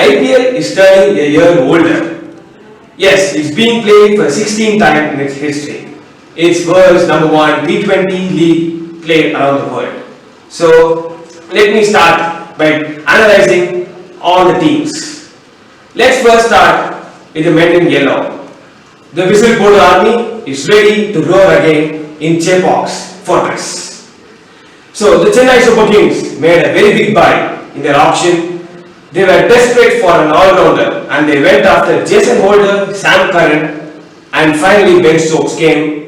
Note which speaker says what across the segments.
Speaker 1: IPL is turning a year older. Yes, it's being played for the 16th time in its history. It's world's number one T20 league played around the world. So let me start by analyzing all the teams. Let's first start with the men in yellow. The whistleblower army is ready to roar again in Chepok's fortress. So the Chennai Super Kings made a very big buy in their auction. They were desperate for an all-rounder and they went after Jason Holder, Sam Curran and finally Ben Stokes came.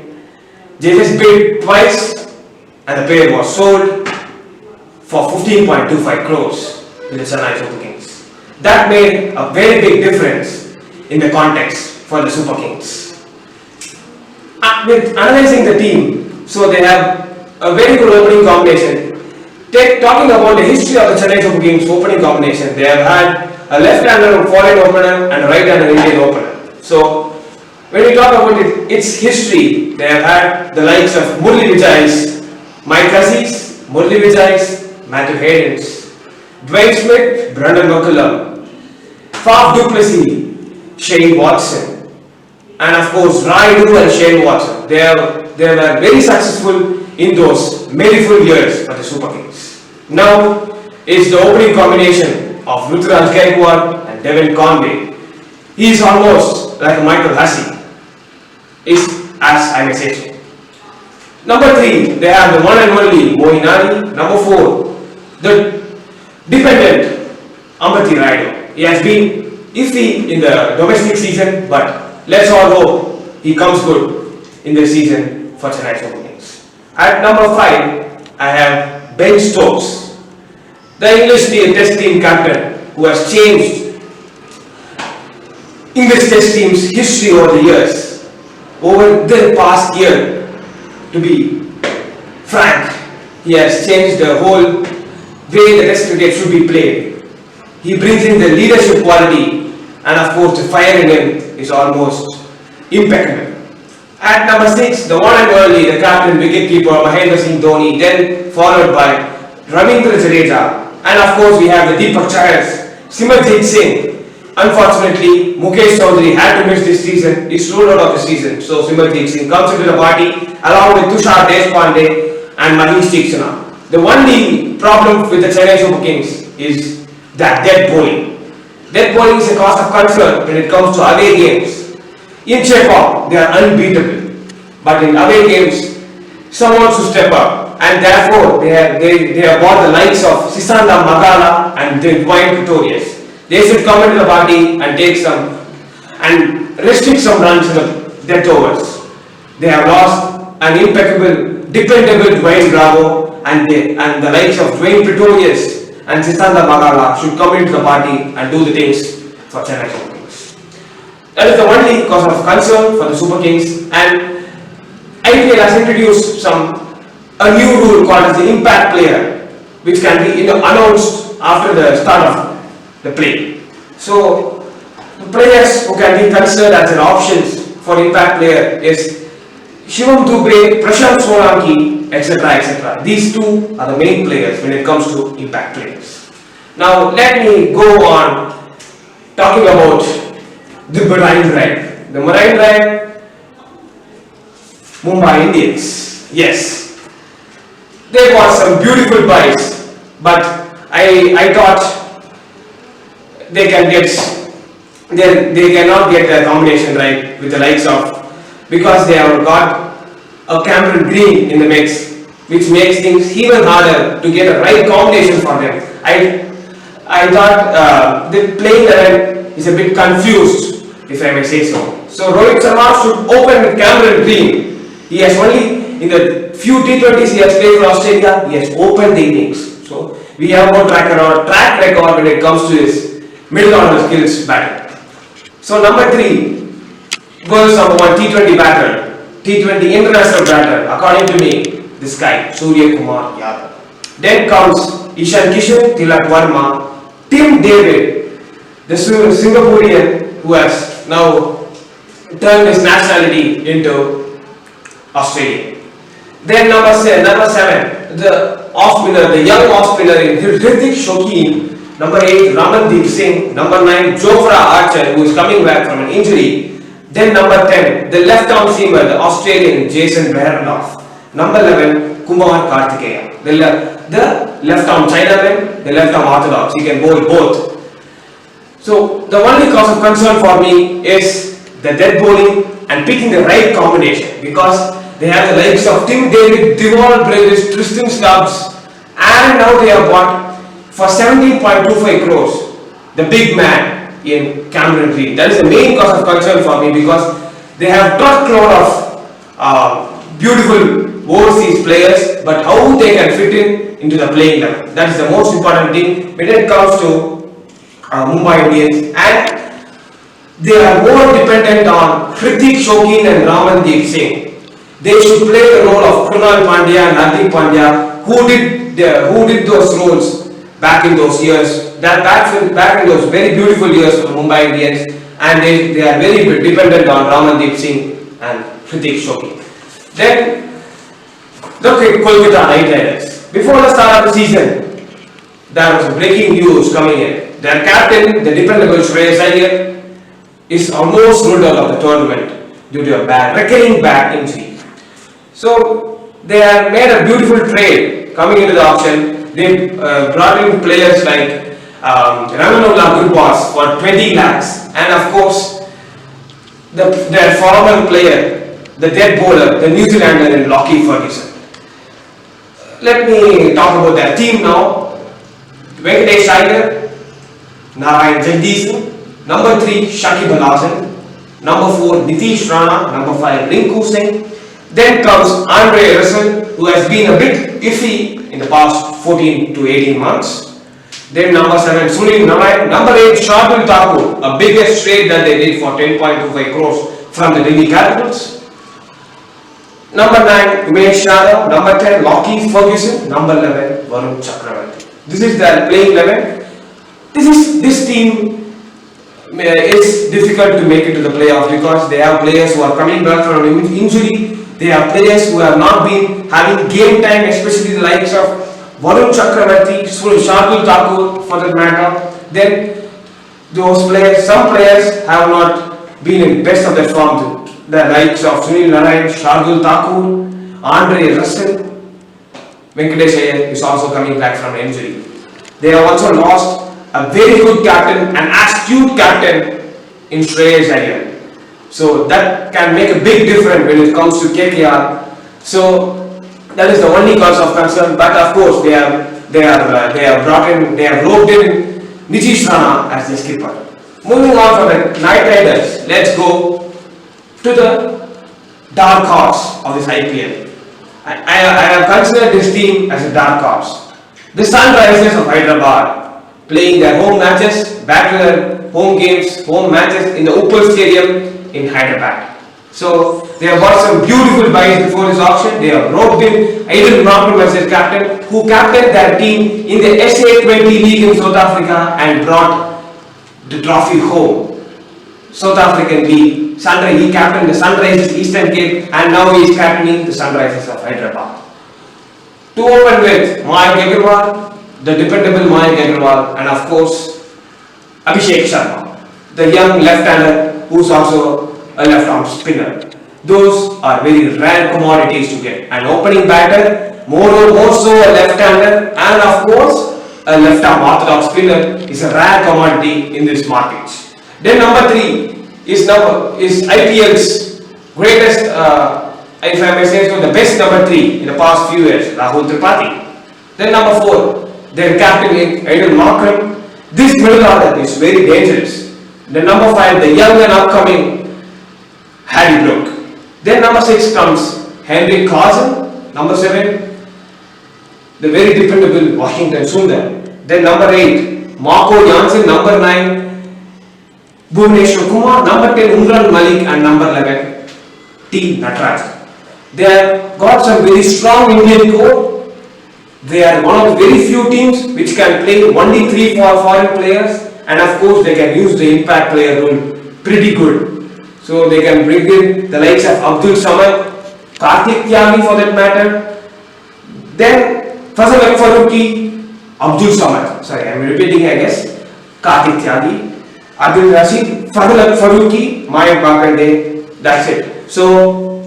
Speaker 1: They just bid twice and the pair was sold for 15.25 crores to the Chennai Super Kings. That made a very big difference in the context for the Super Kings. With analyzing the team, so they have a very good opening combination. Talking about the history of the Chennai Super Kings opening combination, they have had a left-hander foreign opener and a right-hander Indian opener. So when we talk about its history, they have had the likes of Murli Vijay's, Mike Hussey's, Murli Vijay's, Matthew Hayden's, Dwayne Smith, Brandon McCullum, Faf du Plessis, Shane Watson, and of course Raidu and Shane Watson. They were very successful in those many full years for the Super Kings. Now is the opening combination of Ruturaj Gaikwad and Devin Conway. He is almost like a Michael Hussey, as I may say so. Number 3, they have the one and only Mohinani. Number 4, the dependent Amati Raidu. He has been iffy in the domestic season, but let's all hope he comes good in the season for Chennai Super Kings. At number 5, I have Ben Stokes, the English Test team captain who has changed English Test team's history over the years. Over the past year, to be frank, he has changed the whole way the Test cricket should be played. He brings in the leadership quality and of course the fire in him is almost impeccable. At number 6, the one and only, the captain wicketkeeper Mahendra Singh Dhoni, then followed by Ravindra Jadeja, and of course we have the Deepak Chahars, Simarjit Singh. Unfortunately, Mukesh Chaudhary had to miss this season. He's ruled out of the season. So Simarjit Singh comes into the party along with Tushar Deshpande and Manish Tiksana. The only problem with the Chennai Super Kings is that dead bowling. Dead bowling is a cause of concern when it comes to away games. In Chepok, they are unbeatable, but in away games, someone should step up, and therefore they have bought the likes of Sisanda Magala and Dwayne Pretorius. They should come into the party and take some and restrict some runs in the death overs. They have lost an impeccable, dependable Dwayne Bravo, and the likes of Dwayne Pretorius and Sisanda Magala should come into the party and do the things for Chennai Super Kings. That is the only cause of concern for the Super Kings, and IPL has introduced a new rule called as the impact player, which can be announced after the start of the play. So the players who can be considered as an options for impact player is Shivam Dubey, Prashant Solanki, etc. etc. These two are the main players when it comes to impact players. Now let me go on talking about the Marine Drive. The Marine Drive, Mumbai Indians. Yes, they got some beautiful buys, but I thought they cannot get a combination right with the likes of, because they have got a Cameron Green in the mix, which makes things even harder to get a right combination for them. I thought the playing 11 is a bit confused, if I may say so. So Rohit Sharma should open with Cameron Green. He has only, in the few T20s he has played for Australia, he has opened the innings. So we have more track record when it comes to his middle order skills batting. So number 3, goes number 1 T20 batter, T20 international batter, according to me, this guy, Surya Kumar Yadav. Then comes Ishan Kishan, Tilak Verma, Tim David, the Singaporean who has now turned his nationality into Australia. Then number 7, the off spinner, the young off spinner in Hrithik Shokeen Number 8, Ramandeep Singh. Number 9, Jofra Archer, who is coming back from an injury. Then number 10, the left-arm seamer, the Australian Jason Behrendorff. Number 11, Kumar Kartikeya. The left-arm Chinaman, the left-arm orthodox. He can bowl both. So the only cause of concern for me is the dead bowling and picking the right combination, because they have the likes of Tim David, Devon Bridges, Tristan Stubbs, and now they have bought for 17.25 crores the big man in Cameron Green. That is the main cause of concern for me, because they have truckload of beautiful overseas players, but how they can fit into the playing level. That is the most important thing when it comes to Mumbai Indians, and they are more dependent on Hrithik Shokeen and Ramandeep Singh. They should play the role of Krunal Pandya and Hardik Pandya, who did those roles back in those years, back in those very beautiful years for Mumbai Indians, and they are very dependent on Ramandeep Singh and Hrithik Shokeen. Then look at Kolkata Knight Riders. Before the start of the season, there was breaking news coming in. Their captain, the dependable Shreyas Iyer, is almost ruled out of the tournament due to a recurring back injury. So they have made a beautiful trade coming into the auction. They brought in players like Ramanullah Gurbass for 20 lakhs, and of course their former player, the dead bowler, the New Zealander in Lockie Ferguson. Let me talk about their team now. Venkatesh Iyer, Narayan Jagdeesan, number 3 Shakib Al Hasan, number 4 Nitish Rana, number 5 Rinku Singh. Then comes Andre Russell, who has been a bit iffy in the past 14 to 18 months. Then number 7 Sunil Narayan, number 8 Shardul Thakur, a biggest trade that they did for 10.25 crores from the Delhi Capitals. Number 9 Umesh Yadav, number 10 Lockie Ferguson, number 11 Varun Chakravarti. This is their playing 11. This team is difficult to make it to the playoffs, because they have players who are coming back from injury. They have players who have not been having game time, especially the likes of Varun Chakravarti, Shardul Thakur for that matter. Then those players, some players have not been in best of their form. The likes of Sunil Narayan, Shardul Thakur, Andre Russell, Venkatesh Iyer is also coming back from injury. They have also lost a very good captain, an astute captain in Shreyas Iyer. So that can make a big difference when it comes to KKR. So that is the only cause of concern. But of course, they have roped in Nitish Rana as the skipper. Moving on from the Knight Riders, let's go to the dark horse of this IPL. I have considered this team as a dark horse. The Sunrisers of Hyderabad, playing their home matches, back to their home games, home matches in the Uppal Stadium in Hyderabad. So they have got some beautiful buys before this auction. They have roped in Aiden Markham as their captain, who captained their team in the SA20 League in South Africa and brought the trophy home. South African League. He captained the Sunrisers Eastern Cape, and now he is captaining the Sunrisers of Hyderabad. To open with Mayank Agarwal, the dependable Mayank Agarwal, and of course Abhishek Sharma, the young left-hander who is also a left-arm spinner. Those are very rare commodities to get. An opening batter, more so a left-hander, and of course a left-arm orthodox spinner is a rare commodity in this market. Then number 3 is IPL's greatest, if I may say so, the best number 3 in the past few years, Rahul Tripathi. Then number 4, their captain Aiden Markham. This middle order is very dangerous. Then number 5, the young and upcoming Harry Brook. Then number 6 comes Henry Clausen. Number 7, the very dependable Washington Sundar. Then number 8, Marco Janssen. Number 9, Bhuvneshwar Kumar. Number 10, Umran Malik, and number 11, T. Nataraj. They have got some very strong Indian core. They are one of the very few teams which can play only 3 foreign players, and of course they can use the impact player rule pretty good. So they can bring in the likes of Abdul Samad, Karthik Tyagi for that matter. Then Fazal Faruqi, Abdul Samad, sorry, I'm repeating, I guess. Kartik Tyagi, Abdul Rashid, Fadl Faruqi, Mayank Markande, that's it. So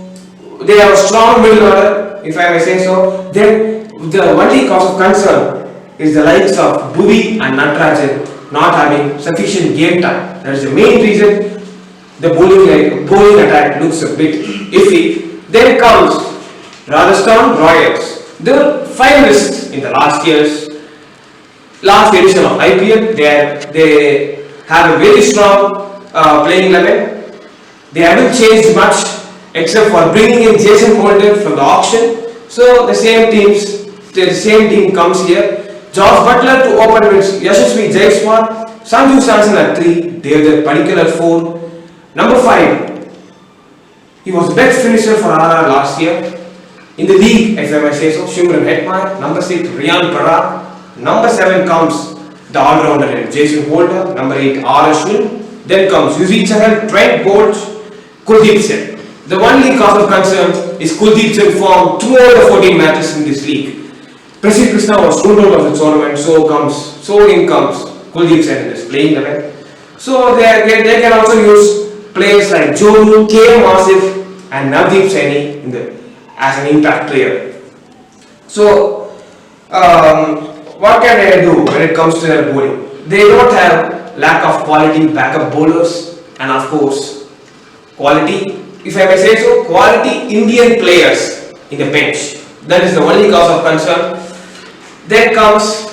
Speaker 1: they have a strong middle order, if I may say so. Then the only cause of concern is the likes of Bhuvi and Natarajan not having sufficient game time. That is the main reason the bowling attack looks a bit iffy. Then comes Rajasthan Royals. They were finalists in the last edition of IPL. They have a very strong playing 11. They haven't changed much except for bringing in Jason Holder from the auction. So the same team comes here. Josh Butler to open with Yashasvi Jaiswal, Sanju Samson at 3, David Padikkal at 4. Number 5, he was the best finisher for RR last year. In the league, if I may say so, Shimran Hetmar. Number 6, Riyan Parag. Number 7 comes the all-rounder Jason Holder. Number 8, R. Ashwin. Then comes Yuzi Chahal, Trent Bolt, Kuldeep Singh. The only cause of concern is Kuldeep Singh form 2 out of 14 matches in this league. Prasidh Krishna was ruled out of the tournament, so in comes Kuldeep Singh in this playing 11. So they can also use players like Jonu, KM Asif and Navdeep Saini as an impact player. So what can they do when it comes to their bowling? They don't have lack of quality backup bowlers and of course quality, if I may say so, quality Indian players in the bench. That is the only cause of concern. Then comes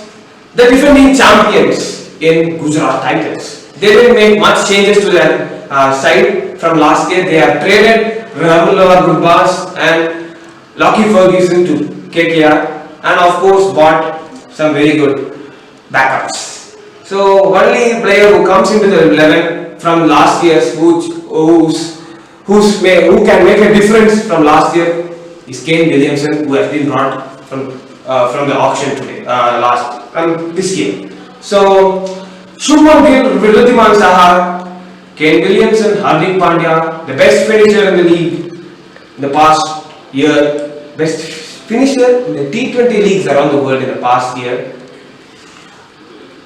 Speaker 1: the defending champions in Gujarat Titans. They didn't make much changes to their side from last year. They have traded Rahul Gurbaz and Lockie Ferguson to KKR and of course bought some very good backups. So only player who comes into the 11 from last year's who can make a difference from last year is Kane Williamson, who has been brought from the auction today, this year. So Shubman Gill, Vridhiman Saha, Kane Williamson, Hardik Pandya, the best finisher in the league in the past year, best finisher in the T20 leagues around the world in the past year,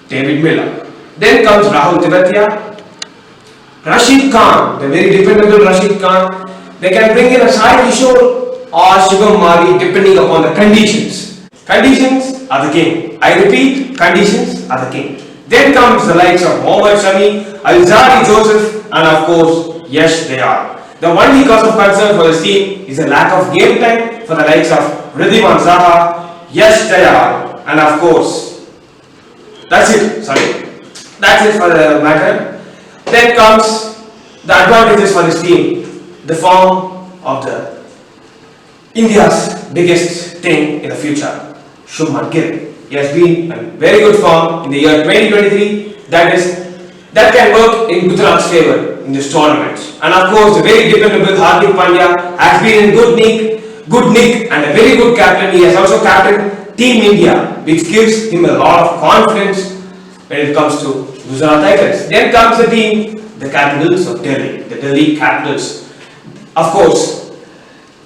Speaker 1: David Miller. Then comes Rahul Tewatia, Rashid Khan, the very dependable Rashid Khan. They can bring in a Sai Kishore or Shubham Mari depending upon the conditions. Conditions are the king. I repeat, conditions are the king. Then comes the likes of Mohammad Shami, Alzari Joseph and of course Yash Dayal. The only cause of concern for this team is the lack of game time for the likes of Wriddhiman Saha, Yash Dayal and of course that's it for the matter. Then comes the advantages for this team, the form of the India's biggest thing in the future, Shubman Gill. He has been in very good form in the year 2023. That can work in Gujarat's favour in this tournament. And of course, the very dependable Hardik Pandya has been in good nick and a very good captain. He has also captained Team India, which gives him a lot of confidence when it comes to Gujarat Titans. Then comes the team, the Capitals of Delhi, the Delhi Capitals. Of course,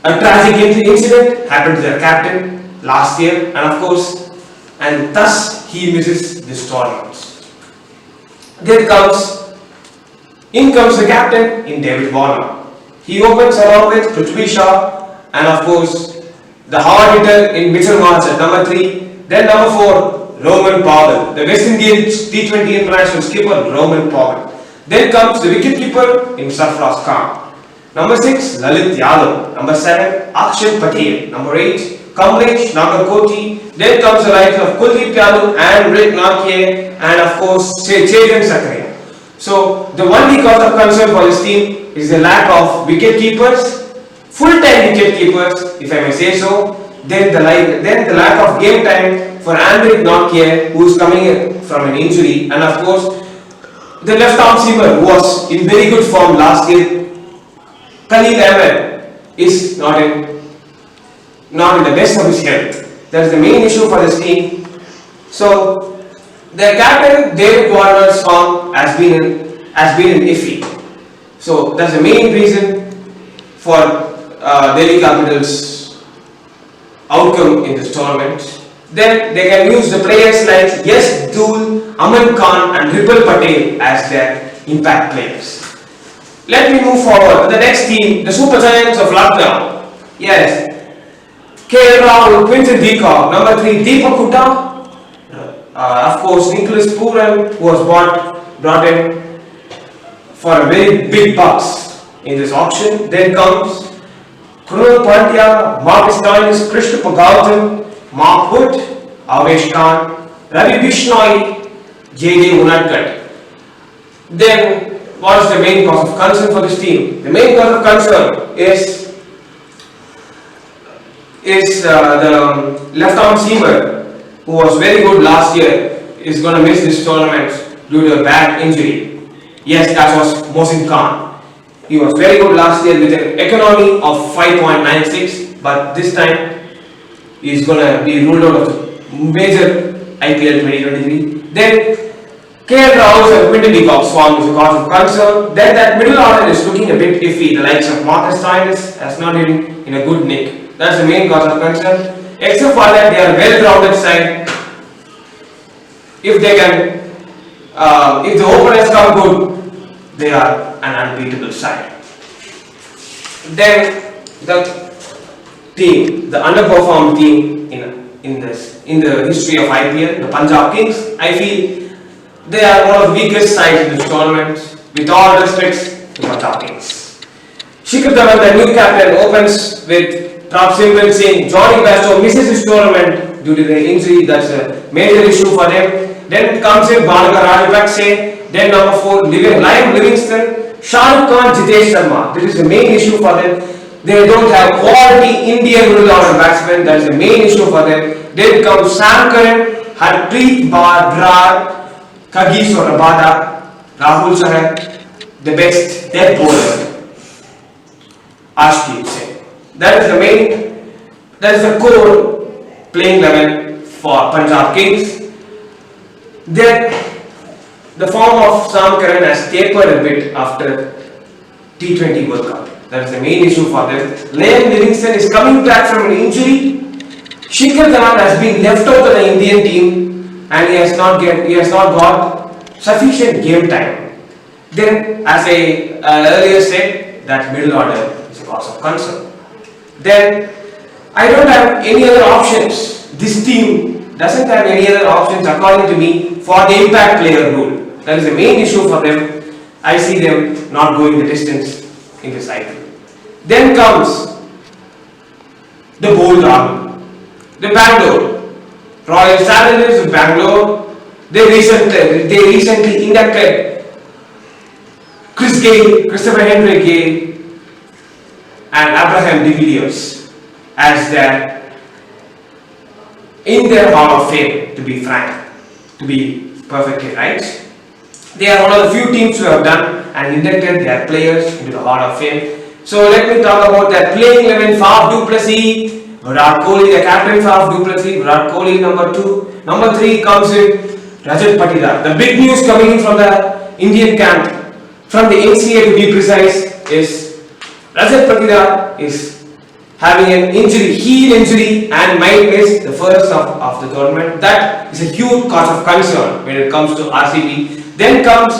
Speaker 1: a tragic incident happened to their captain last year, and thus he misses this tournament. In comes the captain in David Warner. He opens along with Prithvi Shaw and of course the hard hitter in Mitchell Marsh at number 3. Then number 4, Roman Powell, the West Indian T20 international skipper Roman Powell. Then comes the wicketkeeper in Sarfraz Khan. Number 6, Lalit Yadav. Number 7, Akshay Patel. Number 8, Kamlesh Nagarkoti. Then comes the likes of Kuldeep Yadav and Rick Narkye and of course Chetan Sakariya. So the only cause of concern for this team is the lack of wicket keepers, full-time wicket keepers, if I may say so. Then the lack of game time for Andrik Nortje, who is coming in from an injury, and of course the left-arm seamer who was in very good form last year, Khalil Ahmed, is not in the best of his health. That is the main issue for this team. So their captain David Warner's form has been iffy. So that's the main reason for Delhi Capitals' outcome in this tournament. Then they can use the players like Yes Dhool, Aman Khan and Ripple Patel as their impact players. Let me move forward to the next team, the Super Giants of Lucknow. Yes, KL Rahul, Quinton de Kock, number 3, Deepak Hooda, of course Nicholas Pooran, who was brought in for a very big bucks in this auction. Then comes Krunal Pandya, Marcus Stoinis, Christopher Gautam, Mark Wood, Avesh Khan, Ravi Bishnoi, JJ Unadkat. Then what is the main cause of concern for this team? The main cause of concern is the left-arm seamer who was very good last year is going to miss this tournament due to a bad injury. Yes, that was Mohsin Khan. He was very good last year with an economy of 5.96, but this time he is going to be ruled out of the major IPL 2023. Then KL Rahul and Quinton de Kock form is a cause of concern. Then that middle order is looking a bit iffy. The likes of Marcus Stoinis has not been in a good nick. That's the main cause of concern. Except for that, they are well-rounded side. If they can, if the openers come good, they are an unbeatable side. Then the team, the underperformed team in the history of IPL, the Punjab Kings, I feel they are one of the weakest sides in this tournament. With all respects to Punjab Kings. Shikhar Dhawan, the new captain, opens with Prabh Singh. Johnny Bairstow misses this tournament due to the injury. That's a major issue for them. Then comes in Balaga Rajapakse. Then number 4, Liam Livingston, Shah Rukh Khan, Jitesh Sharma. This is the main issue for them. They don't have quality Indian middle order batsmen. That is the main issue for them. Then comes Sam Curran, Harpreet Brar, Kagiso Rabada, Rahul Chahar, the best death bowler, Ashdeep Singh. That is the core playing 11 for Punjab Kings. Then the form of Sam Curran has tapered a bit after T20 World Cup. That is the main issue for them. Liam Livingston is coming back from an injury. Shikhar Dhawan has been left out of the Indian team and he has not got sufficient game time. Then, as I earlier said, that middle order is a cause of concern. Then, I don't have any other options. This team doesn't have any other options according to me for the impact player rule. That is the main issue for them. I see them not going the distance in this cycle. Then comes the bold army, the Bangalore, Royal Challengers of Bangalore. They recently inducted Chris Gayle, Christopher Henry Gayle and Abraham de Villiers as in their Hall of Fame, to be frank, to be perfectly right. They are one of the few teams who have done and inducted their players into the Hall of Fame. So let me talk about that playing 11. Faf du Plessis, Virat Kohli, the captain Faf du Plessis, Virat Kohli number 2. Number 3 comes in Rajat Patidar. The big news coming in from the Indian camp, from the NCA to be precise, is Rajat Patidar is having an injury, heel injury, and might miss the first of the tournament. That is a huge cause of concern when it comes to RCB. Then comes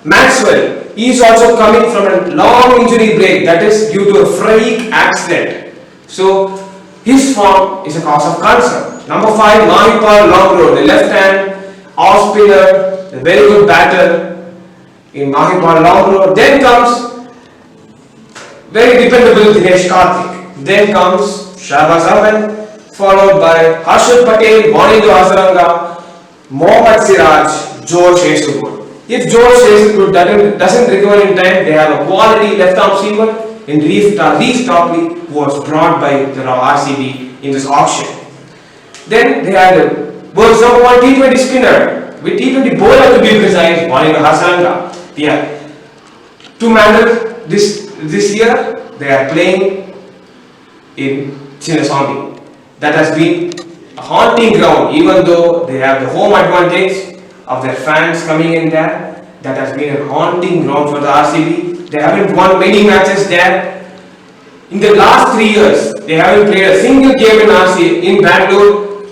Speaker 1: Maxwell. He is also coming from a long injury break, that is due to a freak accident. So his form is a cause of concern. Number 5, Mahipal Longroad, the left hand off spinner, the very good batter in Mahipal Longroad. Then comes very dependable Dinesh Karthik. Then comes Shahbaz Ahmed, followed by Harshad Patel, Wanindu Hazaranga, Mohammad Siraj, George Hazelwood. If George Hazelwood doesn't recover in time, they have a quality left-arm seamer in Reece Topley, who was brought by the RCB in this auction. Then they had the world's number 1 T20 spinner, with T20 bowler to be precise, Wanindu Hazaranga. Yeah. To manage this year, they are playing in Chinnaswamy. That has been a haunting ground, even though they have the home advantage of their fans coming in there. That has been a haunting ground for the RCB. They haven't won many matches there. In the last 3 years, they haven't played a single game in Bangalore.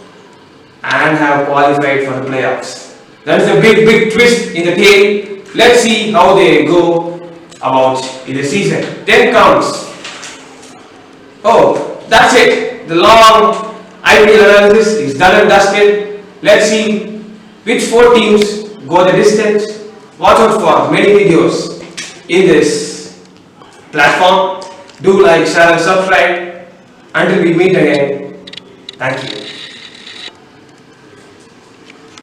Speaker 1: and have qualified for the playoffs. That is a big twist in the tale. Let's see how they go about in the season. Then comes, oh, that's it. The long IPL analysis is done and dusted. Let's see which 4 teams go the distance. Watch out for many videos in this platform. Do like, share and subscribe. Until we meet again, thank you.